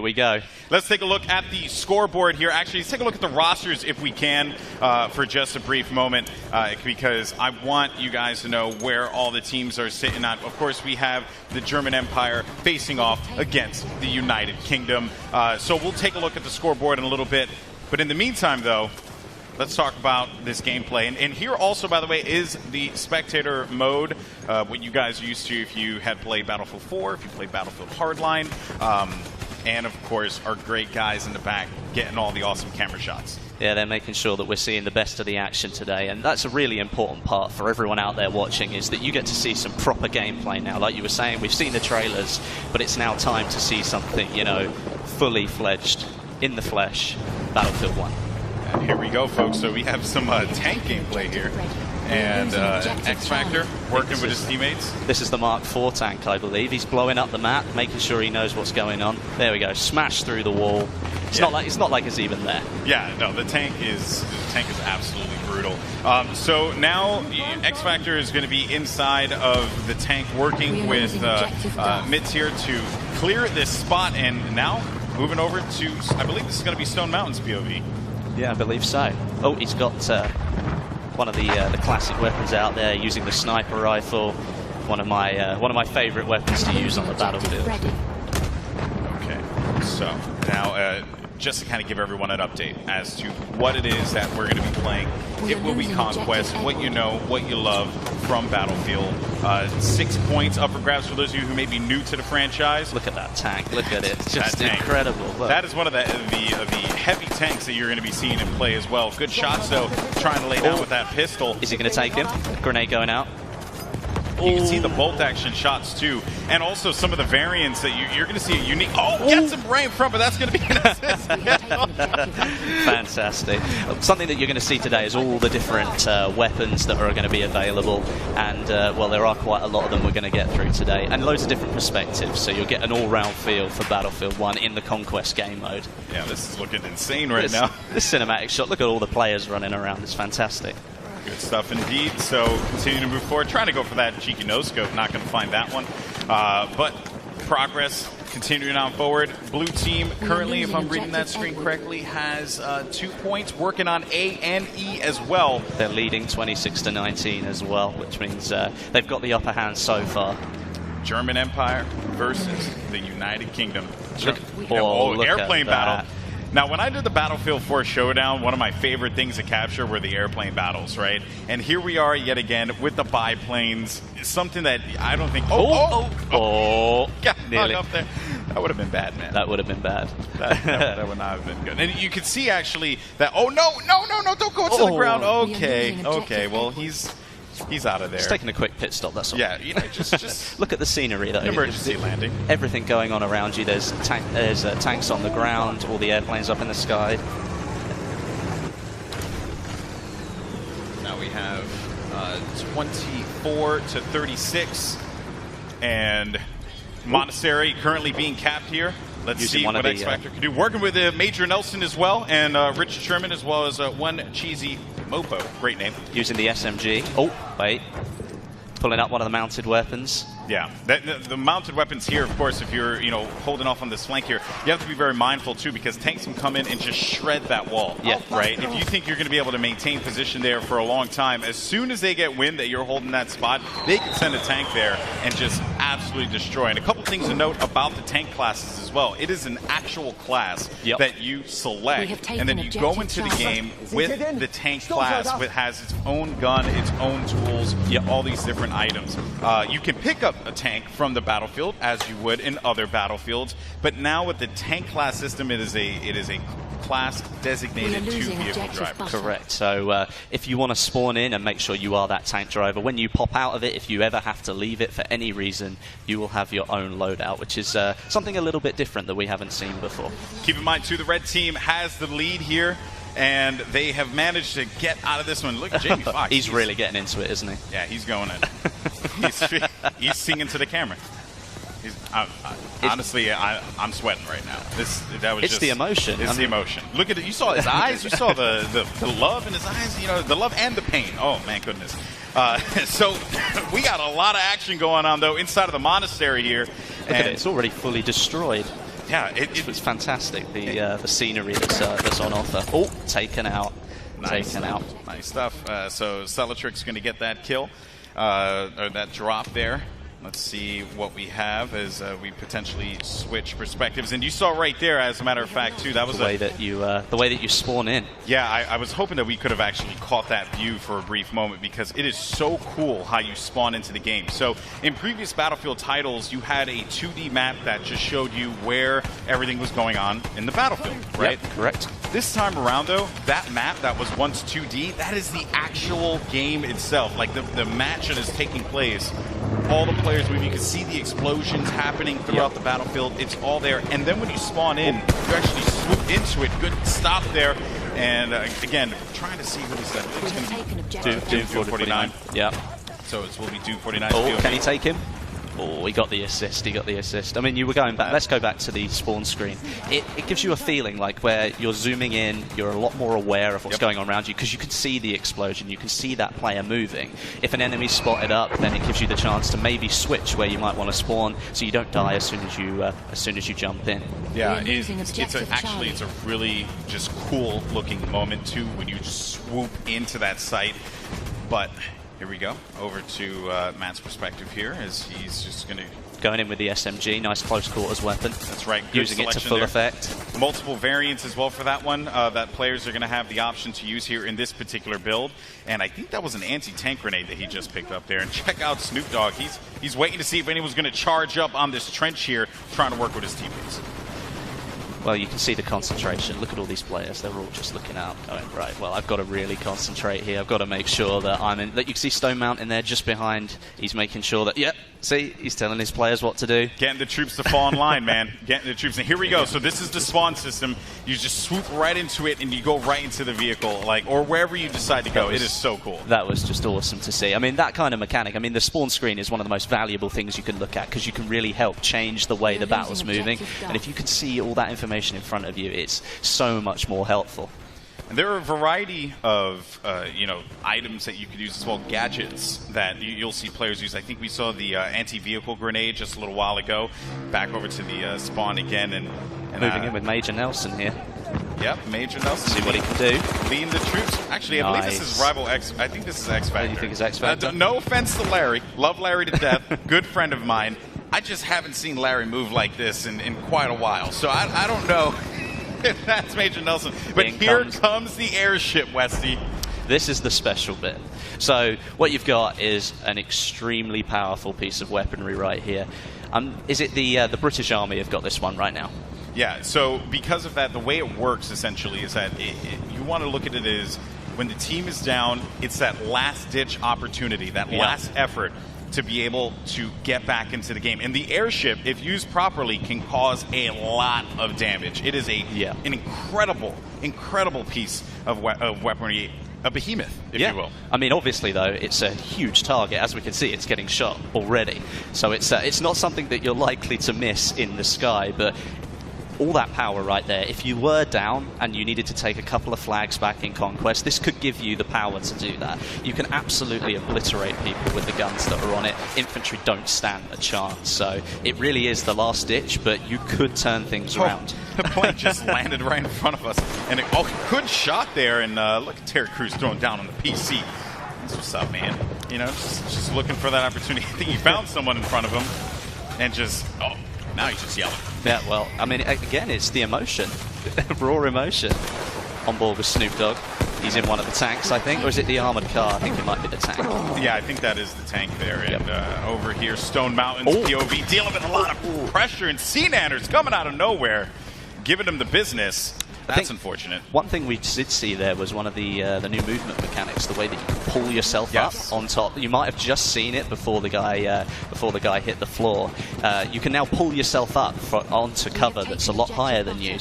Here we go. Let's take a look at the scoreboard here. Actually, let's take a look at the rosters if we can for just a brief moment because I want you guys to know where all the teams are sitting at. Of course, we have the German Empire facing off against the United Kingdom. So we'll take a look at the scoreboard in a little bit. But in the meantime, though, let's talk about this gameplay. And here also, by the way, is the spectator mode, what you guys are used to if you had played Battlefield 4, if you played Battlefield Hardline. And, of course, our great guys in the back getting all the awesome camera shots. Yeah, they're making sure that we're seeing the best of the action today, and that's a really important part for everyone out there watching, is that you get to see some proper gameplay now. Like you were saying, we've seen the trailers, but it's now time to see something, you know, fully fledged, in the flesh, Battlefield 1. And here we go, folks. So we have some tank gameplay here. And X-Factor working with his teammates. This is the Mark IV tank, I believe. He's blowing up the map, making sure he knows what's going on. There we go, smash through the wall. It's not like it's even there. Yeah, no, the tank is absolutely brutal. So now X-Factor is going to be inside of the tank, working with Mitz here to clear this spot, and now moving over to, I believe this is going to be Stone Mountain's POV. Yeah, I believe so. Oh, he's got one of the classic weapons out there, using the sniper rifle. One of my favorite weapons to use on the battlefield. Okay, so now just to kind of give everyone an update as to what it is that we're going to be playing. It will be Conquest, what you know, what you love from Battlefield. 6 points up for grabs for those of you who may be new to the franchise. Look at that tank. Look at it. It's just incredible. Look. That is one of the heavy tanks that you're going to be seeing in play as well. Good shots, though, trying to lay down with that pistol. Is he going to take him? Grenade going out. You can see the bolt action shots too, and also some of the variants that you're going to see a unique. Oh, gets him right in front, but that's going to be an assist. Fantastic. Something that you're going to see today is all the different weapons that are going to be available, and well, there are quite a lot of them we're going to get through today, and loads of different perspectives. So you'll get an all-round feel for Battlefield 1 in the Conquest game mode. Yeah, this is looking insane now. This cinematic shot. Look at all the players running around. It's fantastic. Good stuff indeed. So continuing to move forward, trying to go for that cheeky no-scope, not going to find that one. But progress continuing on forward. Blue team currently, if I'm reading that screen correctly, has 2 points, working on A and E as well. They're leading 26-19 as well, which means they've got the upper hand so far. German Empire versus the United Kingdom. Look airplane battle. Now, when I did the Battlefield 4 Showdown, one of my favorite things to capture were the airplane battles, right? And here we are yet again with the biplanes. Something that I don't think... Got nearly up there. That would have been bad, man. That would have been bad. That would not have been good. And you can see, actually, that... Oh, no, don't go into the ground. Okay, well, He's out of there. Just taking a quick pit stop, that's all. Yeah, you know, just look at the scenery. Though. Emergency landing. Everything going on around you. There's tanks on the ground, all the airplanes up in the sky. Now we have 24-36, and Monastery currently being capped here. Let's see what X-Factor can do. Working with Major Nelson as well, and Richard Sherman, as well as one cheesy Mopo. Great name. Using the SMG. Oh, wait. Pulling up one of the mounted weapons. Yeah, the mounted weapons here, of course, if you're holding off on this flank here, you have to be very mindful too, because tanks can come in and just shred that wall. Yeah, right. If you think you're going to be able to maintain position there for a long time, as soon as they get wind that you're holding that spot, they can send a tank there and just absolutely destroy. And a couple things to note about the tank classes as well: it is an actual class that you select, and then you go into the game with the tank class, which has its own gun, its own tools, all these different items. You can pick up a tank from the battlefield as you would in other battlefields, but now with the tank class system, it is a class designated to vehicle drivers. Correct. So if you want to spawn in and make sure you are that tank driver, when you pop out of it, if you ever have to leave it for any reason, you will have your own loadout, which is something a little bit different that we haven't seen before. Keep in mind too, the red team has the lead here, and they have managed to get out of this one. Look at Jamie Foxx. He's really getting into it, isn't he? Yeah, he's going in. He's singing to the camera. Honestly, I'm sweating right now. It's the emotion. It's the emotion. Look at it. You saw his eyes. You saw the love in his eyes. The love and the pain. Oh, man, goodness. So we got a lot of action going on, though, inside of the monastery here. Look at it. It's already fully destroyed. Yeah, it's fantastic. The scenery that's on offer. Oh, taken out. Taken out. Nice stuff. So Cellatrix going to get that kill, or that drop there. Let's see what we have as we potentially switch perspectives. And you saw right there, as a matter of fact, too, that was the way that you spawn in. Yeah, I was hoping that we could have actually caught that view for a brief moment, because it is so cool how you spawn into the game. So in previous Battlefield titles, you had a 2D map that just showed you where everything was going on in the battlefield, right? Yep, correct. This time around, though, that map that was once 2D, that is the actual game itself. Like the match that is taking place, all the players moving, you can see the explosions happening throughout the battlefield. It's all there. And then when you spawn in, you actually swoop into it. Good stop there. And again, trying to see what is that. It's going to be Doom 49. Yeah. So it will be Doom 49. Oh, can he take him? Oh, he got the assist. He got the assist. I mean, you were going back. Let's go back to the spawn screen. It gives you a feeling like where you're zooming in, you're a lot more aware of what's going on around you, because you can see the explosion, you can see that player moving. If an enemy's spotted up, then it gives you the chance to maybe switch where you might want to spawn, so you don't die as soon as you jump in. Yeah, it's a really just cool looking moment too when you just swoop into that site. But here we go, over to Matt's perspective here, as he's just going to... Going in with the SMG, nice close quarters weapon. That's right. Good using it to full effect. Multiple variants as well for that one that players are going to have the option to use here in this particular build. And I think that was an anti-tank grenade that he just picked up there. And check out Snoop Dogg. He's waiting to see if anyone's going to charge up on this trench here, trying to work with his teammates. Well, you can see the concentration. Look at all these players. They're all just looking out, going, right, well, I've got to really concentrate here. I've got to make sure that I'm in... That you can see Stone Mountain there just behind. He's making sure that, yep, see, he's telling his players what to do. Getting the troops to fall in line, man. Getting the troops. And here we go. So this is the spawn system. You just swoop right into it, and you go right into the vehicle, like, or wherever you decide to go. It is so cool. That was just awesome to see. I mean, that kind of mechanic. I mean, the spawn screen is one of the most valuable things you can look at, because you can really help change the way the battle's moving. And if you can see all that information in front of you, it's so much more helpful. And there are a variety of items that you could use as well, gadgets that you'll see players use. I think we saw the anti-vehicle grenade just a little while ago. Back over to the spawn again, and moving in with Major Nelson here. Yep, Major Nelson. See what he can do. Leading the troops. Actually, I believe this is Rival X. I think this is X Factor. You think it's X Factor? No offense to Larry. Love Larry to death. Good friend of mine. I just haven't seen Larry move like this in quite a while. So I don't know. That's Major Nelson. But here comes the airship, Westy. This is the special bit. So what you've got is an extremely powerful piece of weaponry right here. Is it the British Army have got this one right now? Yeah, so because of that, the way it works essentially is that you want to look at it as when the team is down, it's that last-ditch opportunity, that last effort to be able to get back into the game. And the airship, if used properly, can cause a lot of damage. It is an incredible piece of weaponry, a behemoth, if you will. I mean, obviously, though, it's a huge target. As we can see, it's getting shot already. So it's not something that you're likely to miss in the sky, but all that power right there. If you were down and you needed to take a couple of flags back in Conquest, this could give you the power to do that. You can absolutely obliterate people with the guns that are on it. Infantry don't stand a chance. So it really is the last ditch, but you could turn things around. The plane just landed right in front of us. And good shot there. And look at Terry Crews throwing down on the PC. That's what's up, man. You know, just looking for that opportunity. I think he found someone in front of him and just, now he's just yelling. Yeah, well, I mean, again, it's the emotion. Raw emotion. On board with Snoop Dogg. He's in one of the tanks, I think. Or is it the armored car? I think it might be the tank. Yeah, I think that is the tank there. And over here, Stone Mountain's POV dealing with a lot of pressure. And Sea-Nanners coming out of nowhere, giving him the business. That's unfortunate. One thing we did see there was one of the new movement mechanics, the way that you can pull yourself up on top. You might have just seen it before the guy hit the floor. You can now pull yourself up onto cover that's a lot higher than you.